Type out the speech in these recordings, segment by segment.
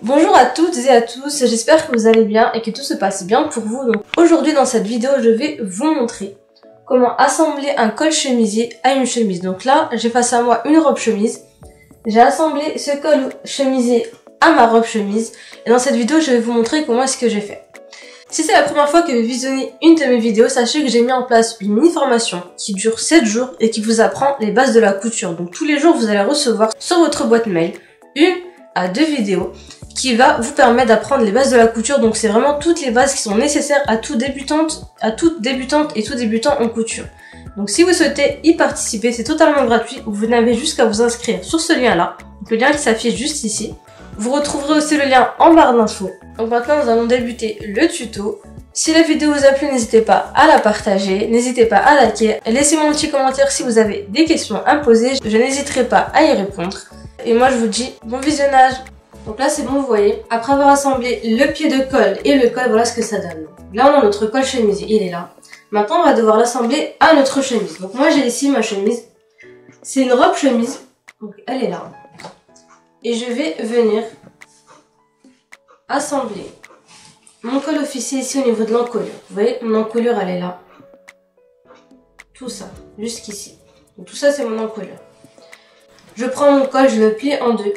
Bonjour à toutes et à tous, j'espère que vous allez bien et que tout se passe bien pour vous. Donc aujourd'hui dans cette vidéo, je vais vous montrer comment assembler un col chemisier à une chemise. Donc là, j'ai face à moi une robe chemise. J'ai assemblé ce col chemisier à ma robe chemise et dans cette vidéo, je vais vous montrer comment est-ce que j'ai fait. Si c'est la première fois que vous visionnez une de mes vidéos, sachez que j'ai mis en place une mini-formation qui dure 7 jours et qui vous apprend les bases de la couture. Donc tous les jours, vous allez recevoir sur votre boîte mail 1 à 2 vidéos qui va vous permettre d'apprendre les bases de la couture. Donc c'est vraiment toutes les bases qui sont nécessaires à toute débutante et tout débutant en couture. Donc si vous souhaitez y participer, c'est totalement gratuit. Vous n'avez juste qu'à vous inscrire sur ce lien-là, le lien qui s'affiche juste ici. Vous retrouverez aussi le lien en barre d'infos. Donc maintenant nous allons débuter le tuto. Si la vidéo vous a plu, n'hésitez pas à la partager, n'hésitez pas à liker. Laissez-moi un petit commentaire si vous avez des questions à me poser, je n'hésiterai pas à y répondre. Et moi je vous dis bon visionnage. Donc là c'est bon, vous voyez, après avoir assemblé le pied de col et le col, voilà ce que ça donne. Là on a notre col chemisier, il est là. Maintenant on va devoir l'assembler à notre chemise. Donc moi j'ai ici ma chemise, c'est une robe chemise, donc elle est là. Et je vais venir assembler mon col officier ici au niveau de l'encolure. Vous voyez, mon encolure elle est là. Tout ça, jusqu'ici. Donc tout ça c'est mon encolure. Je prends mon col, je le plie en deux.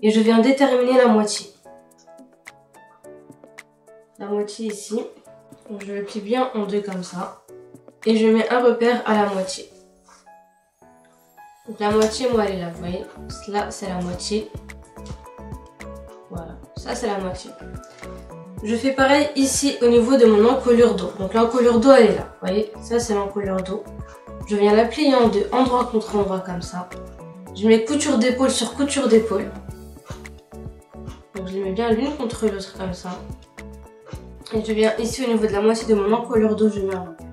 Et je viens déterminer la moitié. La moitié ici. Donc je le plie bien en deux comme ça. Et je mets un repère à la moitié. Donc la moitié, moi, elle est là, vous voyez. Là, c'est la moitié. Voilà, ça c'est la moitié. Je fais pareil ici au niveau de mon encolure dos. Donc l'encolure dos, elle est là. Vous voyez, ça c'est l'encolure dos. Je viens la plier en deux, endroit contre endroit comme ça. Je mets couture d'épaule sur couture d'épaule. Donc je les mets bien l'une contre l'autre comme ça. Et je viens ici au niveau de la moitié de mon encolure dos, je mets un repère.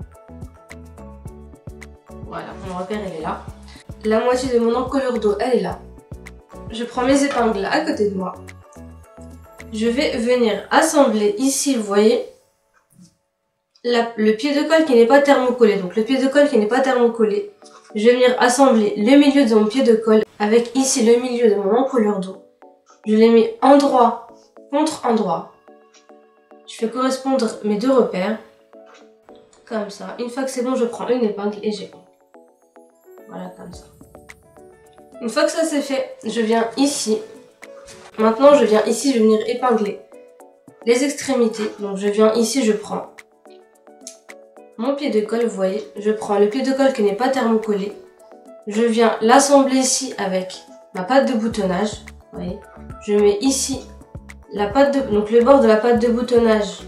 Voilà, mon repère il est là. La moitié de mon encolure dos, elle est là. Je prends mes épingles à côté de moi. Je vais venir assembler ici, vous voyez, le pied de col qui n'est pas thermocollé. Donc le pied de col qui n'est pas thermocollé, je vais venir assembler le milieu de mon pied de col avec ici le milieu de mon encolure dos. Je les mets endroit contre endroit. Je fais correspondre mes deux repères. Comme ça. Une fois que c'est bon, je prends une épingle et j'épingle. Voilà, comme ça. Une fois que ça c'est fait, je viens ici. Maintenant, je viens ici, je vais venir épingler les extrémités. Donc, je viens ici, je prends mon pied de col, vous voyez. Je prends le pied de col qui n'est pas thermocollé. Je viens l'assembler ici avec ma patte de boutonnage. Vous voyez. Je mets ici donc le bord de la patte de boutonnage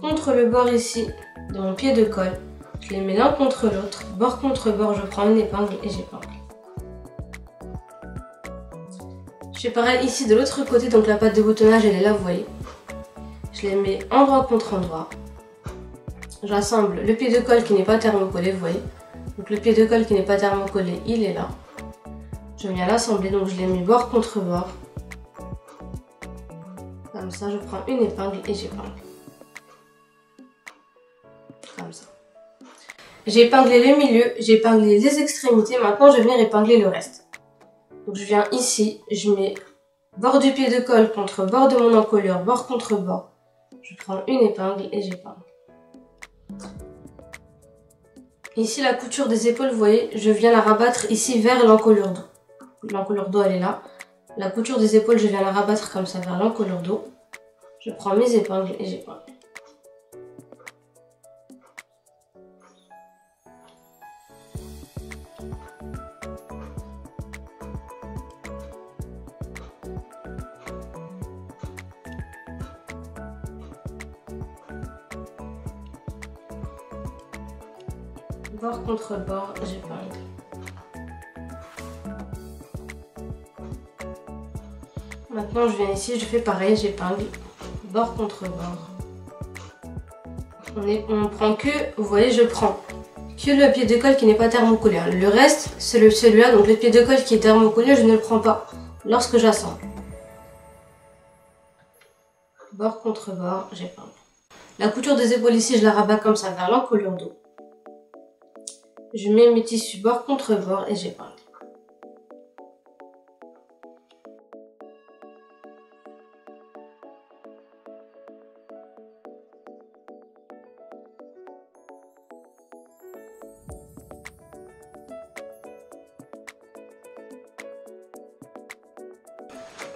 contre le bord ici de mon pied de col. Je les mets l'un contre l'autre, bord contre bord, je prends une épingle et j'épingle. Je fais pareil ici de l'autre côté, donc la patte de boutonnage elle est là, vous voyez. Je les mets endroit contre endroit. J'assemble le pied de col qui n'est pas thermocollé, vous voyez. Donc le pied de col qui n'est pas thermocollé, il est là. Je viens l'assembler, donc je les mets bord contre bord. Comme ça, je prends une épingle et j'épingle. Comme ça. J'ai épinglé le milieu, j'ai épinglé les extrémités. Maintenant, je vais venir épingler le reste. Donc, je viens ici, je mets bord du pied de col contre bord de mon encolure, bord contre bord. Je prends une épingle et j'épingle. Ici, la couture des épaules, vous voyez, je viens la rabattre ici vers l'encolure dos. L'encolure dos, elle est là. La couture des épaules, je viens la rabattre comme ça vers l'encolure dos. Je prends mes épingles et j'épingle. Bord contre bord, j'épingle. Maintenant, je viens ici, je fais pareil, j'épingle. Bord contre bord. On prend que, vous voyez, je prends que le pied de col qui n'est pas thermocollé. Le reste, c'est celui-là, donc le pied de col qui est thermocollé, je ne le prends pas lorsque j'assemble. Bord contre bord, j'épingle. La couture des épaules ici, je la rabats comme ça vers l'encolure dos. Je mets mes tissus bord contre bord et j'épingle.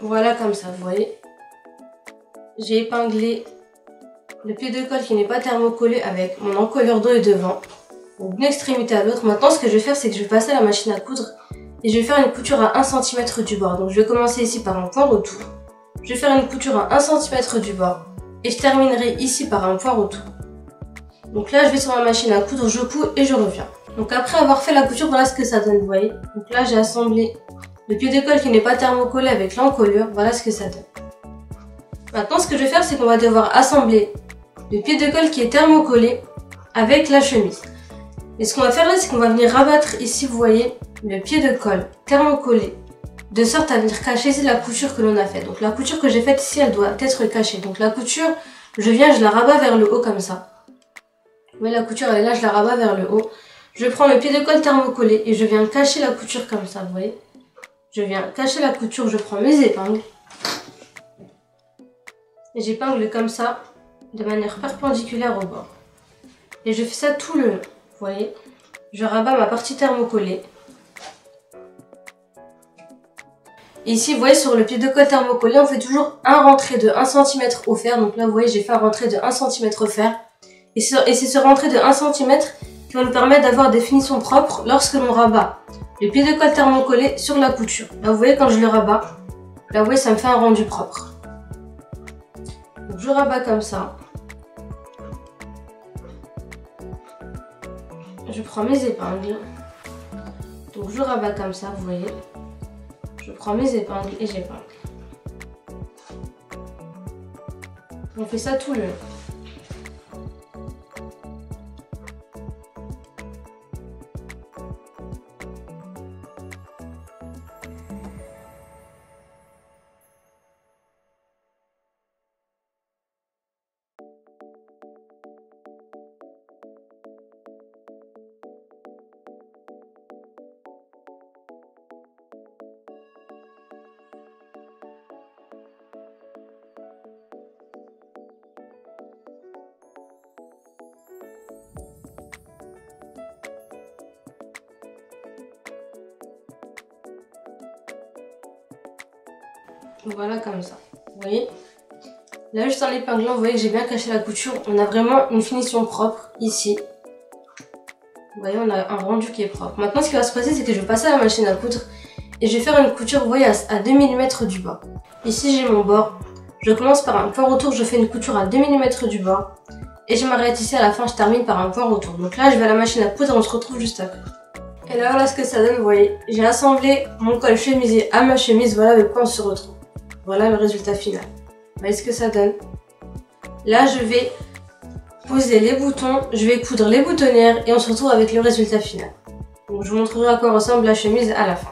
Voilà comme ça, vous voyez. J'ai épinglé le pied de colle qui n'est pas thermocollé avec mon encollure dos et devant. Donc d'une extrémité à l'autre. Maintenant ce que je vais faire c'est que je vais passer à la machine à coudre et je vais faire une couture à 1 cm du bord. Donc je vais commencer ici par un point retour. Je vais faire une couture à 1 cm du bord et je terminerai ici par un point retour. Donc là je vais sur ma machine à coudre, je couds et je reviens. Donc après avoir fait la couture, voilà ce que ça donne, vous voyez. Donc là j'ai assemblé le pied de colle qui n'est pas thermocollé avec l'encollure, voilà ce que ça donne. Maintenant ce que je vais faire c'est qu'on va devoir assembler le pied de colle qui est thermocollé avec la chemise. Et ce qu'on va faire là c'est qu'on va venir rabattre ici, vous voyez, le pied de colle thermocollé de sorte à venir cacher ici la couture que l'on a faite. Donc la couture que j'ai faite ici elle doit être cachée. Donc la couture, je la rabats vers le haut comme ça. Mais la couture elle est là, je la rabats vers le haut. Je prends le pied de colle thermocollé et je viens cacher la couture comme ça, vous voyez. Je viens cacher la couture, je prends mes épingles. Et j'épingle comme ça, de manière perpendiculaire au bord. Et je fais ça tout le long, vous voyez. Je rabats ma partie thermocollée. Et ici, vous voyez, sur le pied de colle thermocollé, on fait toujours un rentré de 1 cm au fer. Donc là, vous voyez, j'ai fait un rentré de 1 cm au fer. Et c'est ce rentré de 1 cm qui va nous permettre d'avoir des finitions propres lorsque l'on rabat le pied de colle thermocollé sur la couture. Là, vous voyez, quand je le rabats, là, vous voyez, ça me fait un rendu propre. Donc, je rabats comme ça. Je prends mes épingles. Donc, je rabats comme ça, vous voyez. Je prends mes épingles et j'épingle. On fait ça tout le long. Voilà comme ça, vous voyez. Là juste en épinglant, vous voyez que j'ai bien caché la couture. On a vraiment une finition propre ici. Vous voyez, on a un rendu qui est propre. Maintenant ce qui va se passer c'est que je vais passer à la machine à coudre et je vais faire une couture, vous voyez, à 2 mm du bord. Ici j'ai mon bord. Je commence par un point retour, je fais une couture à 2 mm du bord. Et je m'arrête ici à la fin, je termine par un point retour. Donc là je vais à la machine à coudre et on se retrouve juste après. Et là voilà ce que ça donne, vous voyez. J'ai assemblé mon col chemisier à ma chemise, voilà avec quoi on se retrouve. Voilà le résultat final. Vous voyez ce que ça donne. Là, je vais poser les boutons, je vais coudre les boutonnières et on se retrouve avec le résultat final. Donc, je vous montrerai à quoi ressemble la chemise à la fin.